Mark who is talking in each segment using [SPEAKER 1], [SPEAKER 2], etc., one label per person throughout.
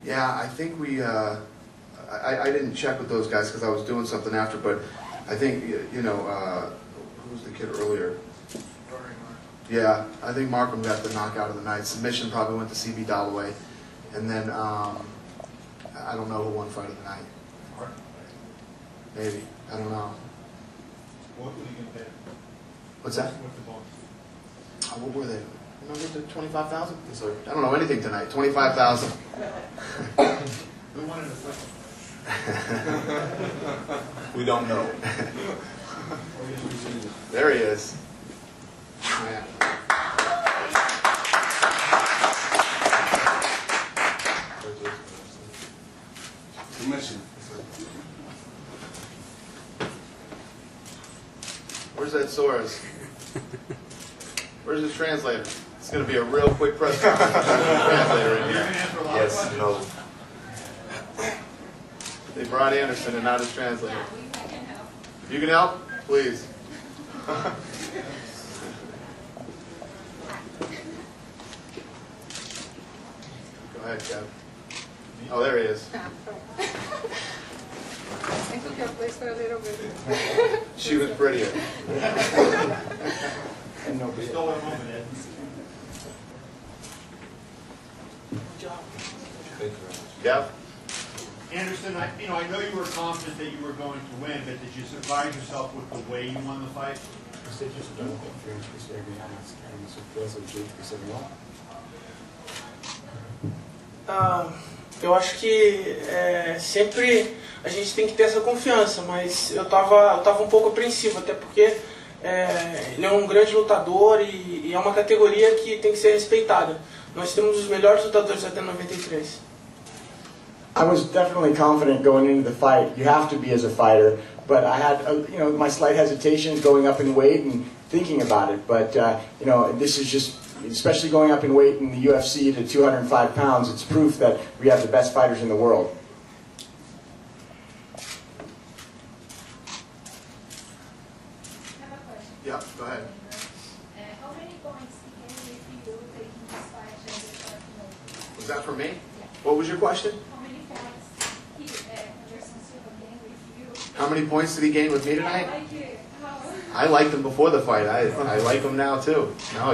[SPEAKER 1] Yeah, I think we, I didn't check with those guys because I was doing something after, but I think, you know, who was the kid earlier? Yeah, I think Markham got the knockout of the night. Submission probably went to CB Dalloway. And then, I don't know who won fight of the night. Maybe. I don't know.
[SPEAKER 2] What were you going to pay?
[SPEAKER 1] What's that?
[SPEAKER 2] What's the bonus?
[SPEAKER 1] Oh, what were they? Remember the 25,000? I don't know anything tonight. 25,000.
[SPEAKER 2] Who won in the fight?
[SPEAKER 1] We don't know. There he is. Man.
[SPEAKER 3] Commission.
[SPEAKER 1] Where's that Soares? Where's his translator? It's going to be a real quick press conference. Translator in here.
[SPEAKER 3] Yes, no.
[SPEAKER 1] They brought Anderson and not his translator. You can help? Please. Go ahead, Kev. Oh, there he is.
[SPEAKER 4] I think your place for a little bit.
[SPEAKER 1] She was prettier.
[SPEAKER 2] We stole it home, Ed.
[SPEAKER 1] Kev?
[SPEAKER 2] Anderson, I know you were confident that you were going to win, but did you surprise yourself with the way you won the fight?
[SPEAKER 5] Você disse que não confiante que você ia ganhar, mas era uma surpresa o jeito que você ganhou?
[SPEAKER 6] Eu acho que sempre a gente tem que ter essa confiança, mas eu tava um pouco apreensivo, até porque ele é um grande lutador e é uma categoria que tem que ser respeitada. Nós temos os melhores lutadores até 93.
[SPEAKER 7] I was definitely confident going into the fight. You have to be as a fighter, but I had, you know, my slight hesitation going up in weight and thinking about it. But you know, this is just, especially going up in weight in the UFC to 205 pounds, it's proof that we have the best fighters in the world.
[SPEAKER 8] I have a question.
[SPEAKER 1] Yeah, go ahead.
[SPEAKER 8] How many points can you taking this fight as a short notice?
[SPEAKER 1] Was that for me?
[SPEAKER 8] Yeah.
[SPEAKER 1] What was your question?
[SPEAKER 8] How many points Anderson Silva gained with you?
[SPEAKER 1] How many points did he gain with me tonight?
[SPEAKER 8] How?
[SPEAKER 1] I liked him before the fight. I like him now too. No,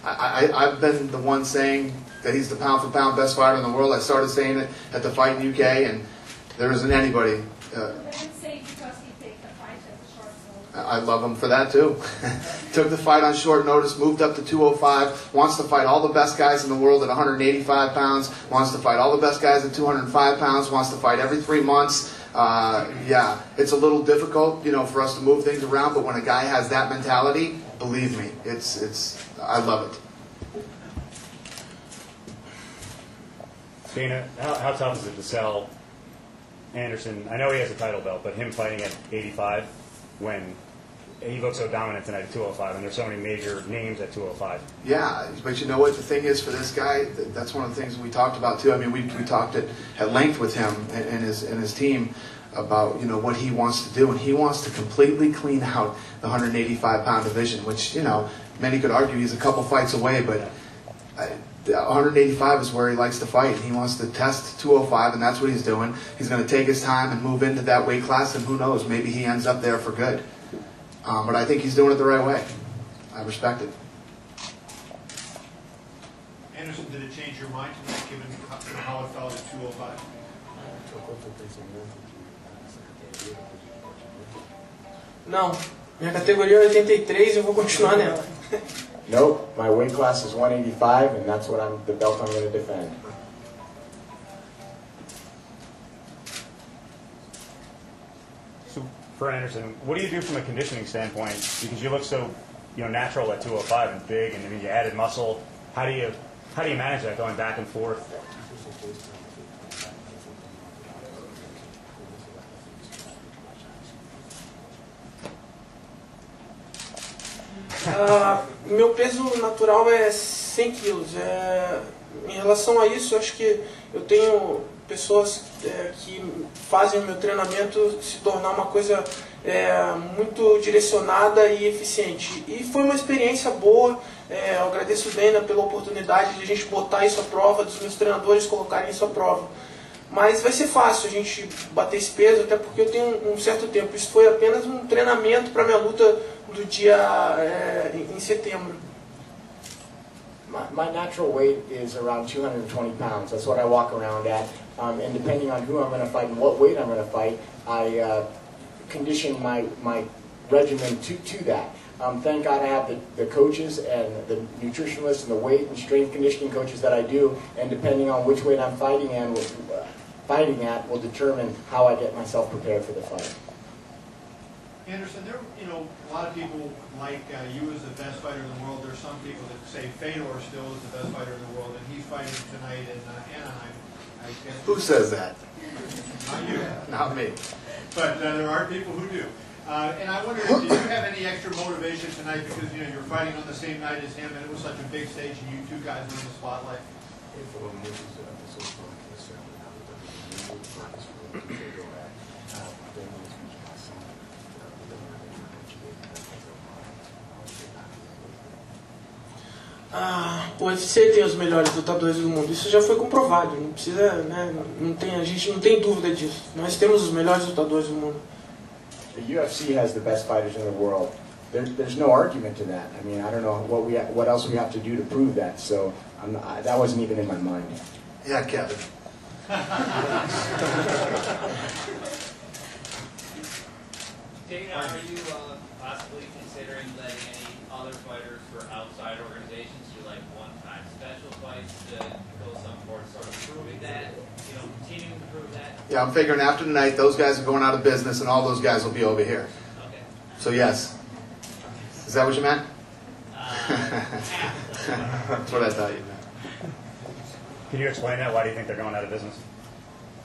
[SPEAKER 1] I've been the one saying that he's the pound for pound best fighter in the world. I started saying it at the fight in UK, and there isn't anybody.
[SPEAKER 8] You didn't say because he takes the fight at a short notice.
[SPEAKER 1] I love him for that too. Took the fight on short notice, moved up to 205, wants to fight all the best guys in the world at 185 pounds, wants to fight all the best guys at 205 pounds, wants to fight every 3 months. Yeah, it's a little difficult, you know, for us to move things around, but when a guy has that mentality, believe me, I love it.
[SPEAKER 9] Dana, how tough is it to sell Anderson? I know he has a title belt, but him fighting at 85 when he looked so dominant tonight at 205, and there's so many major names at 205.
[SPEAKER 1] Yeah, but you know what the thing is for this guy? That's one of the things we talked about too. I mean, we talked at length with him and his team about, you know, what he wants to do, and he wants to completely clean out the 185-pound division, which, you know, many could argue he's a couple fights away, but 185 is where he likes to fight. He wants to test 205, and that's what he's doing. He's going to take his time and move into that weight class, and who knows, maybe he ends up there for good. But I think he's doing it the right way. I respect it.
[SPEAKER 2] Anderson, did it change your mind tonight, given how it felt at 205?
[SPEAKER 6] Não, minha categoria é 83 e eu vou continuar nela.
[SPEAKER 7] Nope, my weight class is 185, and that's the belt I'm going to defend.
[SPEAKER 9] So for Anderson, what do you do from a conditioning standpoint? Because you look so, you know, natural at 205 and big, and I mean you added muscle. How do you manage that going back and forth?
[SPEAKER 6] Meu peso natural é 100 quilos. em relação a isso, eu acho que eu tenho pessoas que fazem o meu treinamento se tornar uma coisa muito direcionada e eficiente. E foi uma experiência boa. Eu agradeço o Dana pela oportunidade de a gente botar isso à prova, dos meus treinadores colocarem isso à prova. Mas vai ser fácil a gente bater esse peso, até porque eu tenho um certo tempo. Isso foi apenas um treinamento para a minha luta do dia em setembro.
[SPEAKER 7] My natural weight is around 220 pounds. That's what I walk around at. And depending on who I'm going to fight and what weight I'm going to fight, I condition my regimen to that. Thank God I have the coaches and the nutritionists and the weight and strength conditioning coaches that I do. And depending on which weight I'm fighting at will determine how I get myself prepared for the fight.
[SPEAKER 2] Anderson, a lot of people like you as the best fighter in the world. There's some people that say Fedor still is the best fighter in the world, and he's fighting tonight in Anaheim. I guess.
[SPEAKER 1] Who says that?
[SPEAKER 2] Not you.
[SPEAKER 1] Not me.
[SPEAKER 2] But there are people who do. And I wonder, did you have any extra motivation tonight because you're fighting on the same night as him, and it was such a big stage, and you two guys were in the spotlight?
[SPEAKER 6] O UFC tem os melhores lutadores do mundo. Isso já foi comprovado. Não precisa, a gente não tem dúvida disso. Nós temos os melhores lutadores do mundo.
[SPEAKER 7] The UFC has the best fighters in the world. There's no argument to that. I mean, I don't know what else we have to do to prove that. So that wasn't even in my mind.
[SPEAKER 1] Yeah, Kevin.
[SPEAKER 10] Dana, are you possibly considering letting any other fighters for outside organizations do like one-time special fights to go some sort of proving that, continuing to prove that?
[SPEAKER 1] Yeah, I'm figuring after tonight, those guys are going out of business, and all those guys will be over here.
[SPEAKER 10] Okay.
[SPEAKER 1] So yes. Is that what you meant? That's what I thought you meant.
[SPEAKER 9] Can you explain that? Why do you think they're going out of business?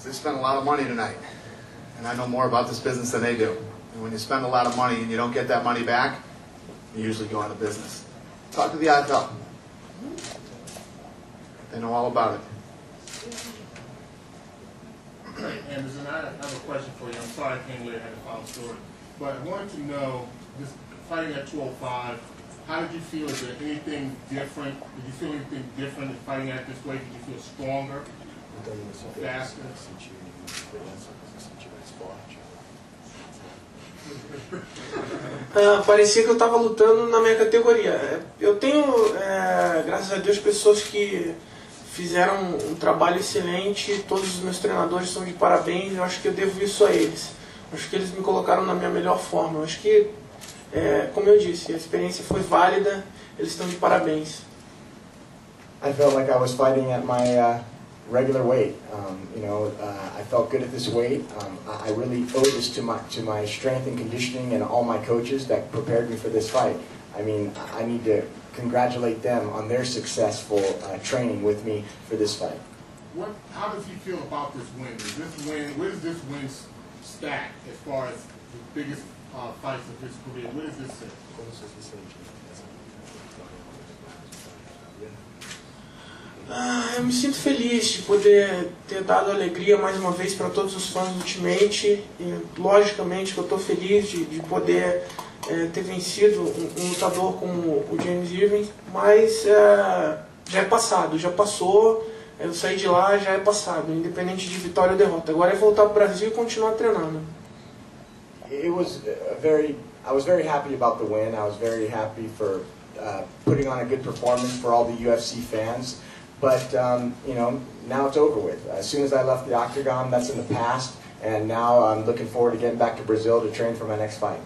[SPEAKER 1] They spent a lot of money tonight, and I know more about this business than they do. And when you spend a lot of money and you don't get that money back, you usually go out of business. Talk to the IFL. They know all about it.
[SPEAKER 11] Anderson, I have a question for you. I'm sorry I came late, I had to follow the story. But I wanted to know, this fighting at 205, how did you feel? Is there anything different? Did you feel anything different in fighting at this weight? Did you feel stronger? Faster?
[SPEAKER 6] Parecia que eu estava lutando na minha categoria. Eu tenho, graças a Deus, pessoas que fizeram um trabalho excelente. Todos os meus treinadores são de parabéns. Eu acho que eu devo isso a eles. Acho que eles me colocaram na minha melhor forma. Eu acho que, como eu disse, a experiência foi válida. Eles estão de parabéns.
[SPEAKER 7] I felt like I was fighting at my regular weight. I felt good at this weight. I really owe this to my strength and conditioning and all my coaches that prepared me for this fight. I mean, I need to congratulate them on their successful training with me for this fight.
[SPEAKER 11] How does he feel about this win? Where does this win stack as far as the biggest fights of his career? Where does this sit?
[SPEAKER 6] Eu me sinto feliz de poder ter dado alegria mais uma vez para todos os fãs do Ultimate. E, logicamente que eu estou feliz de poder ter vencido um lutador como o James Irvin, mas já é passado, já passou, eu saí de lá, já é passado, independente de vitória ou derrota. Agora é voltar para o Brasil e continuar treinando.
[SPEAKER 7] I was very happy about the win. I was very happy for putting on a good performance for all the UFC fans. But, now it's over with. As soon as I left the octagon, that's in the past. And now I'm looking forward to getting back to Brazil to train for my next fight.